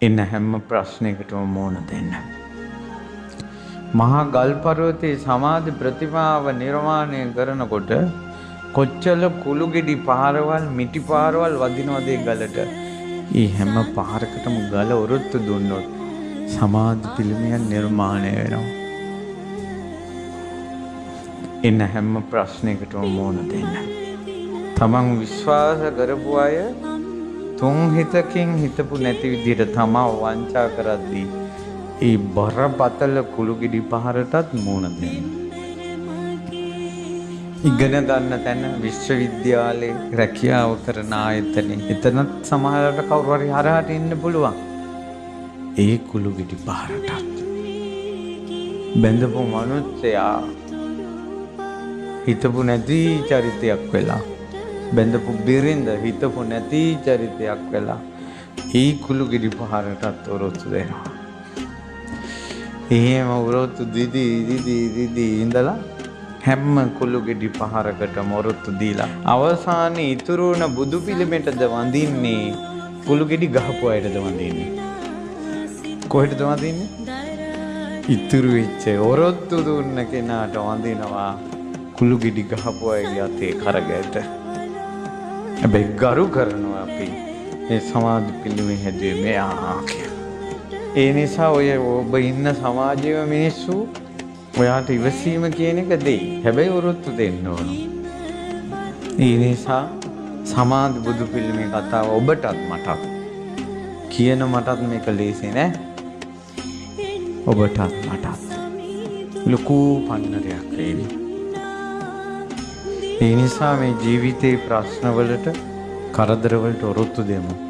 එන හැම ප්‍රශ්නයකටම මුහුණ දෙන්න. මහා ගල් පර්වතයේ සමාධි ප්‍රතිමාව නිර්මාණය කරනකොට කොච්චර කුළු ගෙඩි පාරවල් මිටි පාරවල් වදිනවද ඒ ගලට. ඒ හැම පාරකටම ගල ඔරොත්තු දුන්නොත් සමාධි පිළිමයක් නිර්මාණය වෙනවා. එන හැම ප්‍රශ්නයකටම මුහුණ දෙන්න. තමන් විශ්වාස කරපු අය තුන් හිතකින් හිතපු නැති විදිහට තමා වංචා කරද්දී ඒ බරපතල කුළු ගෙඩි පහරටත් මුහුණ දෙන්න. ඉගෙන ගන්න තැන විශ්වවිද්‍යාලේ රැකියාව කරන ආයතනේ එතනත් සමහරවිට කවුරු හරි හරහට ඉන්න පුළුවන්. ඒ කුළු ගෙඩි පහරටත් බැඳපු මනුස්සයා හිතපු නැති චරිතයක් වෙලා බැඳපු බිරිඳ හිතපු නැති චරිතයක් වෙලා ඒ කුළු ගෙඩි පහරටත් ඔරොත්තු දෙනවා. එහෙම ඔරොත්තු දිදී ඉඳලා හැම කුළු ගෙඩි පහරකටම ඔරොත්තු දීලා අවසානයේ ඉතුරු වුණ බුදු පිළිමෙටද වඳින්නේ කුළු ගෙඩි ගහපු අයටද වඳින්නේ? කොහෙටද වඳින්නේ? ඉතුරු වෙච්ච ඔරොත්තු දුන්න කෙනාට වඳිනවා කුළු ගෙඩි ගහපු අයගේ අතේ කරගැට. හැබැයි ගරු කරනවා අපි මේ සමාධි පිළිමේ හැදුවේ මෙයා කියලා. ඒ නිසා ඔය ඔබ ඉන්න සමාජයේ මිනිස්සු ඔයාට ඉවසීම කියන එක දෙයි. හැබැයි ඔරොත්තු දෙන්න ඕන. ඒ නිසා සමාධි බුදු පිළිමේ කතාව ඔබටත් මටත් කියන මටත් මේක ලේසි නෑ. ඔබටත් මටත් ලොකු පන්නරයක් වේවි. ඒ නිසා මේ ජීවිතේ ප්‍රශ්නවලට කරදරවලට ඔරොත්තු දෙමු.